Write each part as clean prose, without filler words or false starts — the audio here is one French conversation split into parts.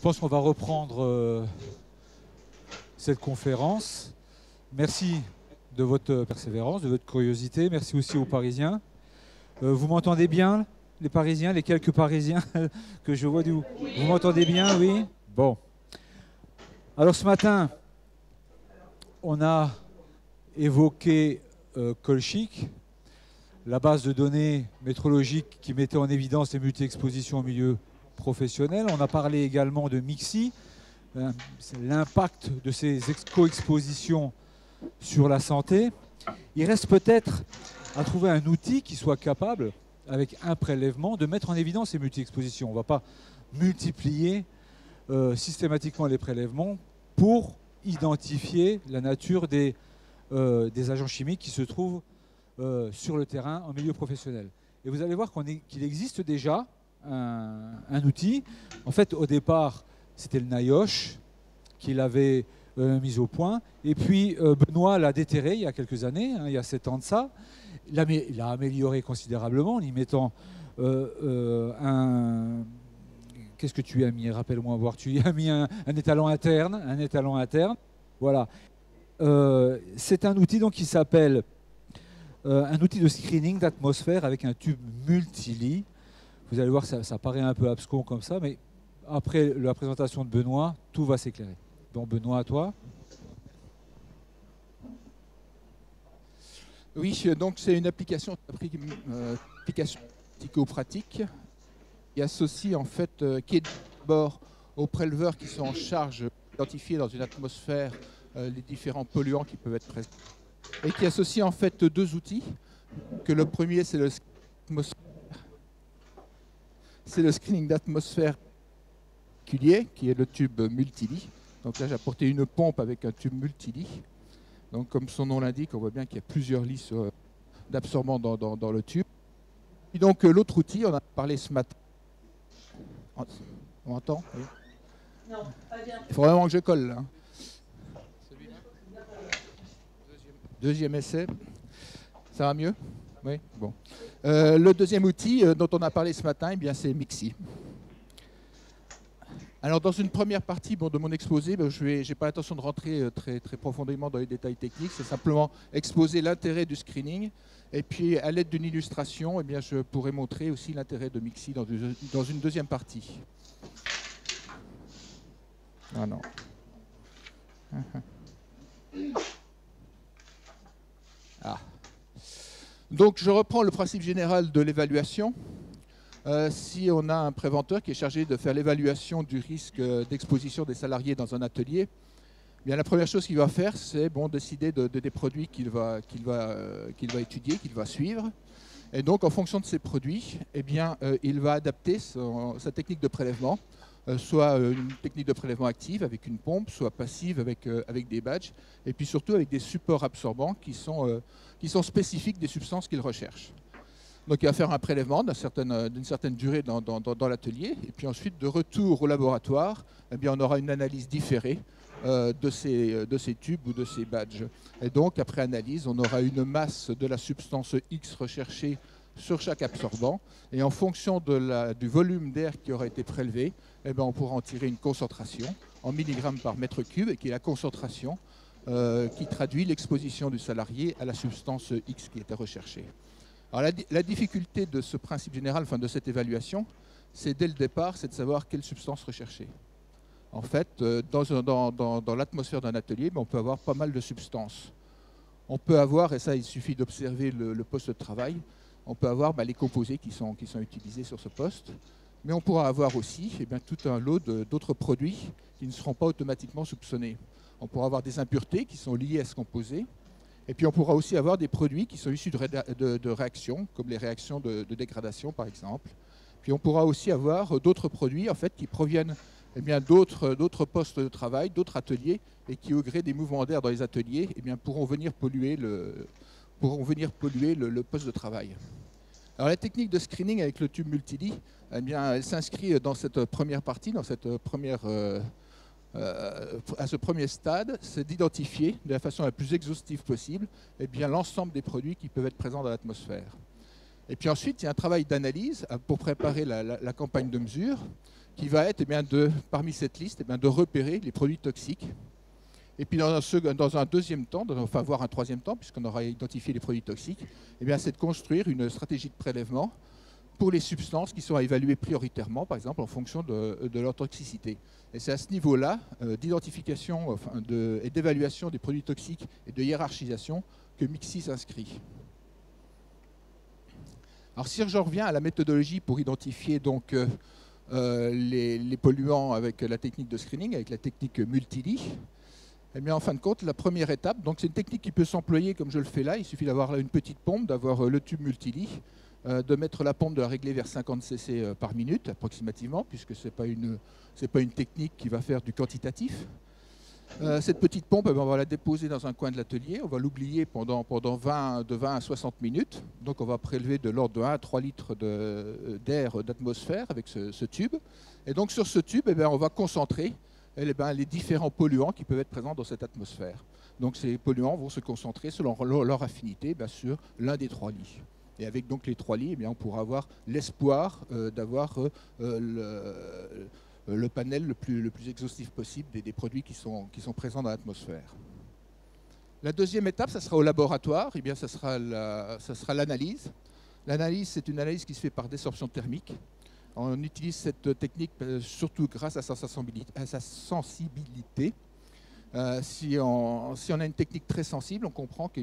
pense qu'on va reprendre cette conférence. Merci de votre persévérance, de votre curiosité. Merci aussi aux Parisiens. Vous m'entendez bien, les Parisiens, les quelques Parisiens que je vois du... Vous m'entendez bien, oui? Bon. Alors ce matin, on a évoqué Colchic, la base de données métrologiques qui mettait en évidence les multi-expositions au milieu professionnel. On a parlé également de MIXI, l'impact de ces co-expositions sur la santé. Il reste peut-être à trouver un outil qui soit capable, avec un prélèvement, de mettre en évidence ces multi-expositions. On ne va pas multiplier systématiquement les prélèvements pour identifier la nature des agents chimiques qui se trouvent sur le terrain en milieu professionnel. Et vous allez voir qu'il existe déjà un outil. En fait, au départ, c'était le NIOSH qui l'avait mis au point. Et puis, Benoît l'a déterré il y a quelques années, il y a 7 ans de ça. Il l'a amélioré considérablement en y mettant un... Qu'est-ce que tu y as mis? Rappelle-moi voir. Tu y as mis un étalon interne. Un étalon interne. Voilà. C'est un outil donc, qui s'appelle un outil de screening d'atmosphère avec un tube multi-lit. Vous allez voir, ça paraît un peu abscon comme ça, mais après la présentation de Benoît, tout va s'éclairer. Donc Benoît, à toi. Oui, donc c'est une application pratico-pratique qui associe en fait, qui est d'abord aux préleveurs qui sont en charge d'identifier dans une atmosphère les différents polluants qui peuvent être présents, et qui associe en fait 2 outils. Que le premier, c'est le screening d'atmosphère particulier, qui est le tube multi-lit. Donc là, j'ai apporté une pompe avec un tube multi-lit. Donc, comme son nom l'indique, on voit bien qu'il y a plusieurs lits d'absorbants dans le tube. Et donc, l'autre outil, on a parlé ce matin. On entend? Oui. Non, pas bien. Il faut vraiment que je colle, là. Celui-là. Deuxième essai. Ça va mieux? Oui, bon. Le deuxième outil dont on a parlé ce matin, eh bien, c'est MIXI. Alors, dans une première partie de mon exposé, je n'ai pas l'intention de rentrer très profondément dans les détails techniques. C'est simplement exposer l'intérêt du screening. Et puis, à l'aide d'une illustration, eh bien, je pourrais montrer aussi l'intérêt de MIXI dans une deuxième partie. Ah non. Ah. Donc, je reprends le principe général de l'évaluation. Si on a un préventeur qui est chargé de faire l'évaluation du risque d'exposition des salariés dans un atelier, eh bien, la première chose qu'il va faire, c'est décider des produits qu'il va étudier, qu'il va suivre. Et donc, en fonction de ces produits, eh bien, il va adapter sa technique de prélèvement, soit une technique de prélèvement active avec une pompe, soit passive avec des badges, et puis surtout avec des supports absorbants qui sont spécifiques des substances qu'il recherche. Donc il va faire un prélèvement d'une certaine durée dans l'atelier, et puis ensuite, de retour au laboratoire, eh bien, on aura une analyse différée de ces tubes ou de ces badges. Et donc, après analyse, on aura une masse de la substance X recherchée sur chaque absorbant, et en fonction du volume d'air qui aura été prélevé, eh bien, on pourra en tirer une concentration en milligrammes par mètre cube, et qui est la concentration qui traduit l'exposition du salarié à la substance X qui était recherchée. Alors la difficulté de ce principe général, enfin de cette évaluation, c'est dès le départ, c'est de savoir quelle substance rechercher. En fait, dans l'atmosphère d'un atelier, on peut avoir pas mal de substances. On peut avoir, et ça il suffit d'observer le poste de travail, on peut avoir les composés qui sont utilisés sur ce poste, mais on pourra avoir aussi tout un lot d'autres produits qui ne seront pas automatiquement soupçonnés. On pourra avoir des impuretés qui sont liées à ce composé. Et puis on pourra aussi avoir des produits qui sont issus de réactions, comme les réactions de dégradation par exemple. Puis on pourra aussi avoir d'autres produits en fait, qui proviennent d'autres postes de travail, d'autres ateliers, et qui au gré des mouvements d'air dans les ateliers pourront venir polluer le poste de travail. Alors la technique de screening avec le tube multi-lit, elle s'inscrit dans cette première partie, dans cette à ce premier stade, c'est d'identifier de la façon la plus exhaustive possible l'ensemble des produits qui peuvent être présents dans l'atmosphère. Et puis ensuite, il y a un travail d'analyse pour préparer la campagne de mesure. qui va être parmi cette liste de repérer les produits toxiques. Et puis dans un deuxième temps, enfin voire un troisième temps, puisqu'on aura identifié les produits toxiques, c'est de construire une stratégie de prélèvement pour les substances qui sont à évaluer prioritairement, par exemple en fonction de leur toxicité. Et c'est à ce niveau-là d'identification et d'évaluation des produits toxiques et de hiérarchisation que MIXI s'inscrit. Alors si je reviens à la méthodologie pour identifier donc les polluants avec la technique de screening, avec la technique multi-lit, en fin de compte, la première étape, c'est une technique qui peut s'employer comme je le fais là. Il suffit d'avoir une petite pompe, d'avoir le tube multi-lit, de mettre la pompe, de la régler vers 50 cc par minute approximativement, puisque ce n'est pas une technique qui va faire du quantitatif. Cette petite pompe, on va la déposer dans un coin de l'atelier, on va l'oublier pendant de 20 à 60 minutes. Donc on va prélever de l'ordre de 1 à 3 litres d'air d'atmosphère avec ce tube. Et donc sur ce tube, on va concentrer les différents polluants qui peuvent être présents dans cette atmosphère. Donc ces polluants vont se concentrer selon leur affinité sur l'un des 3 lits. Et avec donc les 3 lits, on pourra avoir l'espoir d'avoir le panel le plus exhaustif possible des produits qui sont présents dans l'atmosphère. La deuxième étape, ça sera au laboratoire, ça sera l'analyse. L'analyse, c'est une analyse qui se fait par désorption thermique. On utilise cette technique surtout grâce à sa sensibilité. Si on a une technique très sensible, on comprend que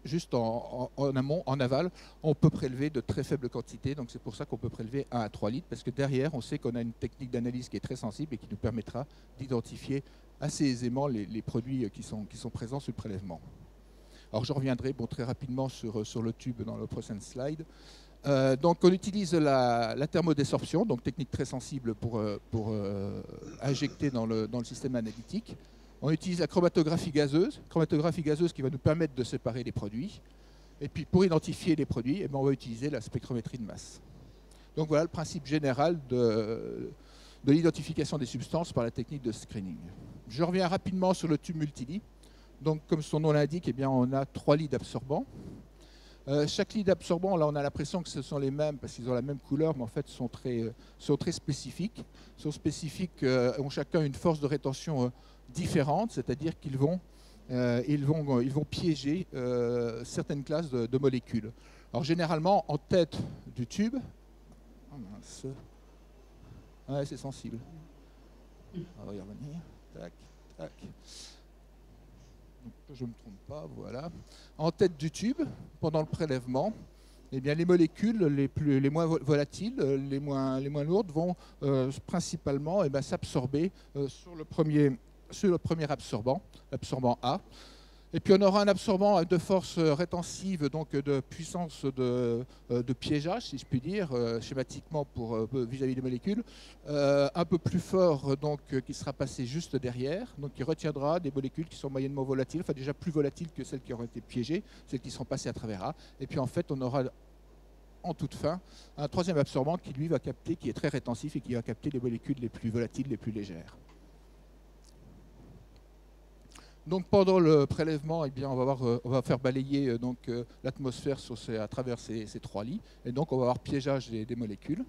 juste en amont, en aval, on peut prélever de très faibles quantités. Donc c'est pour ça qu'on peut prélever 1 à 3 litres, parce que derrière, on sait qu'on a une technique d'analyse qui est très sensible et qui nous permettra d'identifier assez aisément les produits qui sont présents sur le prélèvement. Alors je reviendrai très rapidement sur le tube dans le prochain slide. Donc on utilise la thermodésorption, donc technique très sensible pour injecter dans le système analytique. On utilise la chromatographie gazeuse qui va nous permettre de séparer les produits. Et puis pour identifier les produits, on va utiliser la spectrométrie de masse. Donc voilà le principe général de l'identification des substances par la technique de screening. Je reviens rapidement sur le tube multi-lit. Donc comme son nom l'indique, on a 3 lits d'absorbants. Chaque lit d'absorbant, là on a l'impression que ce sont les mêmes parce qu'ils ont la même couleur, mais en fait sont très spécifiques. Ont chacun une force de rétention différente, c'est-à-dire qu'ils vont piéger certaines classes de molécules. Alors généralement en tête du tube, c'est sensible. On va y revenir. Tac, tac. Je ne me trompe pas, voilà. En tête du tube, pendant le prélèvement, les molécules les moins volatiles, les moins lourdes, vont principalement s'absorber sur le premier absorbant, l'absorbant A. Et puis on aura un absorbant de force rétensive, donc de puissance de piégeage, si je puis dire, schématiquement vis-à-vis des molécules, un peu plus fort, donc qui sera passé juste derrière, donc qui retiendra des molécules qui sont moyennement volatiles, enfin déjà plus volatiles que celles qui auront été piégées, celles qui seront passées à travers A. Et puis en fait, on aura en toute fin un troisième absorbant qui lui va capter, qui est très rétensif et qui va capter les molécules les plus volatiles, les plus légères. Donc pendant le prélèvement, on va faire balayer l'atmosphère à travers ces 3 lits, et donc on va avoir piégeage des molécules.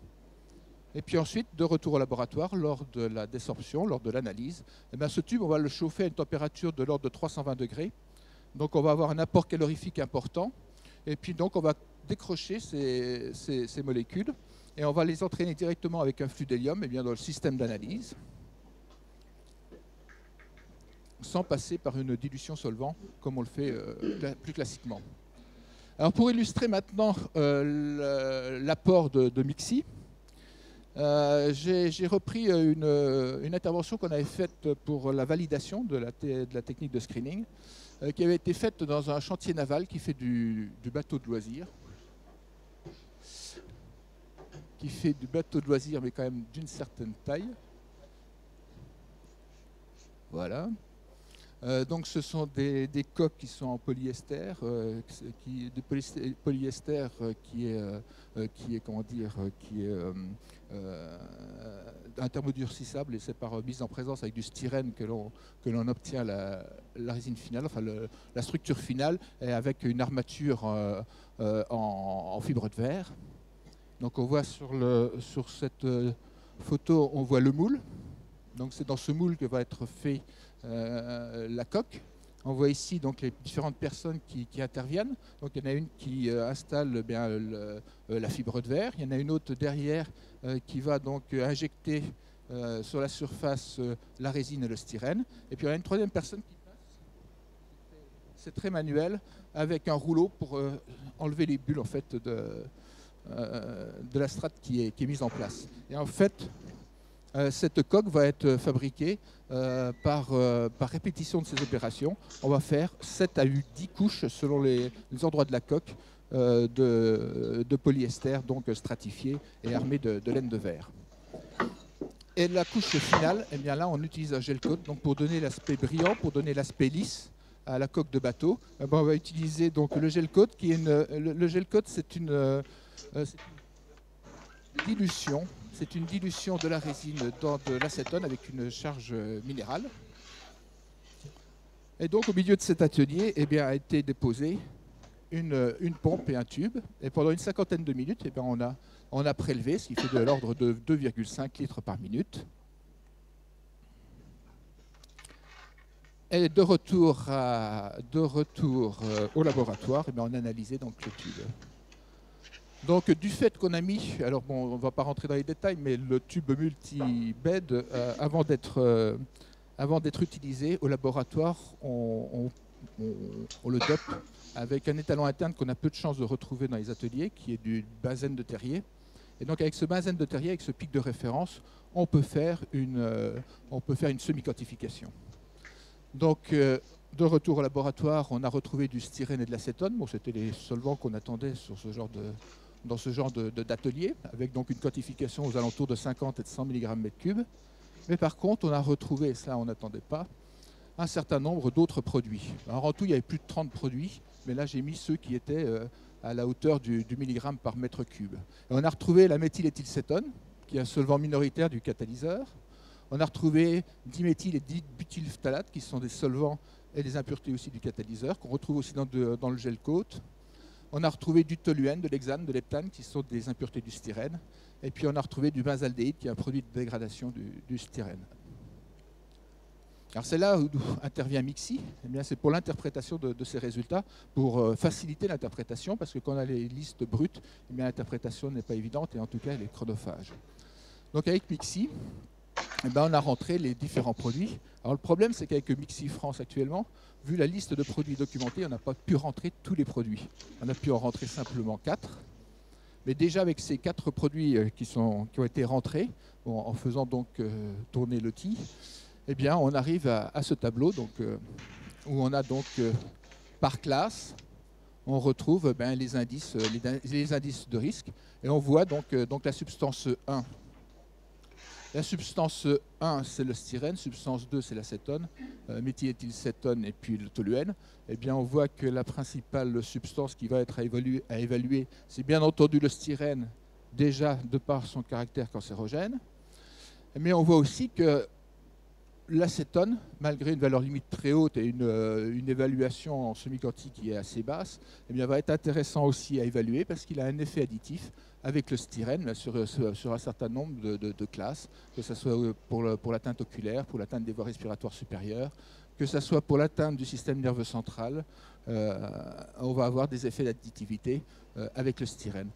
Et puis ensuite, de retour au laboratoire, lors de la désorption, lors de l'analyse, ce tube, on va le chauffer à une température de l'ordre de 320 degrés. Donc on va avoir un apport calorifique important, et puis donc on va décrocher ces molécules, et on va les entraîner directement avec un flux d'hélium dans le système d'analyse, sans passer par une dilution solvant, comme on le fait plus classiquement. Alors pour illustrer maintenant l'apport de MIXI, j'ai repris une intervention qu'on avait faite pour la validation de la technique de screening, qui avait été faite dans un chantier naval qui fait du bateau de loisirs. Mais quand même d'une certaine taille. Voilà. Donc ce sont des coques qui sont en polyester, polyester qui est un thermodurcissable, et c'est par mise en présence avec du styrène que l'on obtient la résine finale, enfin la structure finale, et avec une armature en fibre de verre. Donc on voit sur photo, on voit le moule. Donc c'est dans ce moule que va être fait la coque. On voit ici donc les différentes personnes qui interviennent. Donc il y en a une qui installe la fibre de verre. Il y en a une autre derrière qui va donc injecter sur la surface la résine et le styrène. Et puis il y a une troisième personne qui passe. C'est très manuel avec un rouleau pour enlever les bulles en fait de la strate qui est mise en place. Et en fait, cette coque va être fabriquée par répétition de ces opérations. On va faire 7 à 10 couches selon les endroits de la coque de polyester, donc stratifié et armé de laine de verre. Et la couche finale, eh bien là, on utilise un gel coat donc pour donner l'aspect brillant, pour donner l'aspect lisse à la coque de bateau. On va utiliser donc le gel coat qui est le gel coat, c'est une dilution. C'est une dilution de la résine dans de l'acétone avec une charge minérale. Et donc au milieu de cet atelier eh bien, a été déposée une pompe et un tube. Et pendant une cinquantaine de minutes, eh bien, on a prélevé, ce qui fait de l'ordre de 2,5 litres par minute. Et de retour au laboratoire, eh bien, on a analysé donc, le tube. Donc du fait qu'on a mis, alors bon, on ne va pas rentrer dans les détails, mais le tube multi-bed, avant d'être utilisé au laboratoire, on le dope avec un étalon interne qu'on a peu de chances de retrouver dans les ateliers, qui est du benzène de Terrier. Et donc avec ce benzène de Terrier, avec ce pic de référence, on peut faire une semi-quantification. Donc de retour au laboratoire, on a retrouvé du styrène et de l'acétone. Bon, c'était les solvants qu'on attendait dans ce genre d'atelier, avec donc une quantification aux alentours de 50 et de 100 mg m3. Mais par contre, on a retrouvé, et ça on n'attendait pas, un certain nombre d'autres produits. Alors en tout, il y avait plus de 30 produits, mais là j'ai mis ceux qui étaient à la hauteur du milligramme par mètre cube. Et on a retrouvé la méthyléthylcétone, qui est un solvant minoritaire du catalyseur. On a retrouvé diméthyl et dibutylphtalate, qui sont des solvants et des impuretés aussi du catalyseur, qu'on retrouve aussi dans le gel coat. On a retrouvé du toluène, de l'hexane, de l'heptane, qui sont des impuretés du styrène. Et puis on a retrouvé du benzaldéhyde, qui est un produit de dégradation du styrène. Alors c'est là où intervient Mixi. Eh bien, c'est pour l'interprétation de ces résultats, pour faciliter l'interprétation, parce que quand on a les listes brutes, eh bien, l'interprétation n'est pas évidente, et en tout cas elle est chronophage. Donc avec Mixi, eh bien, on a rentré les différents produits. Alors le problème, c'est qu'avec Mixi France actuellement, vu la liste de produits documentés, on n'a pas pu rentrer tous les produits. On a pu en rentrer simplement 4. Mais déjà avec ces 4 produits qui ont été rentrés, en faisant donc tourner l'outil, eh bien, on arrive à ce tableau donc, où on a donc par classe, on retrouve les indices de risque. Et on voit donc la substance 1. La substance 1, c'est le styrène, substance 2, c'est l'acétone, méthyléthylcétone et puis le toluène. Eh bien, on voit que la principale substance qui va être à évaluer, c'est bien entendu le styrène, déjà de par son caractère cancérogène. Mais on voit aussi que l'acétone, malgré une valeur limite très haute et une évaluation en semi-quantique qui est assez basse, eh bien, va être intéressant aussi à évaluer parce qu'il a un effet additif avec le styrène sur un certain nombre de classes, que ce soit pour l'atteinte oculaire, pour l'atteinte des voies respiratoires supérieures, que ce soit pour l'atteinte du système nerveux central, on va avoir des effets d'additivité avec le styrène.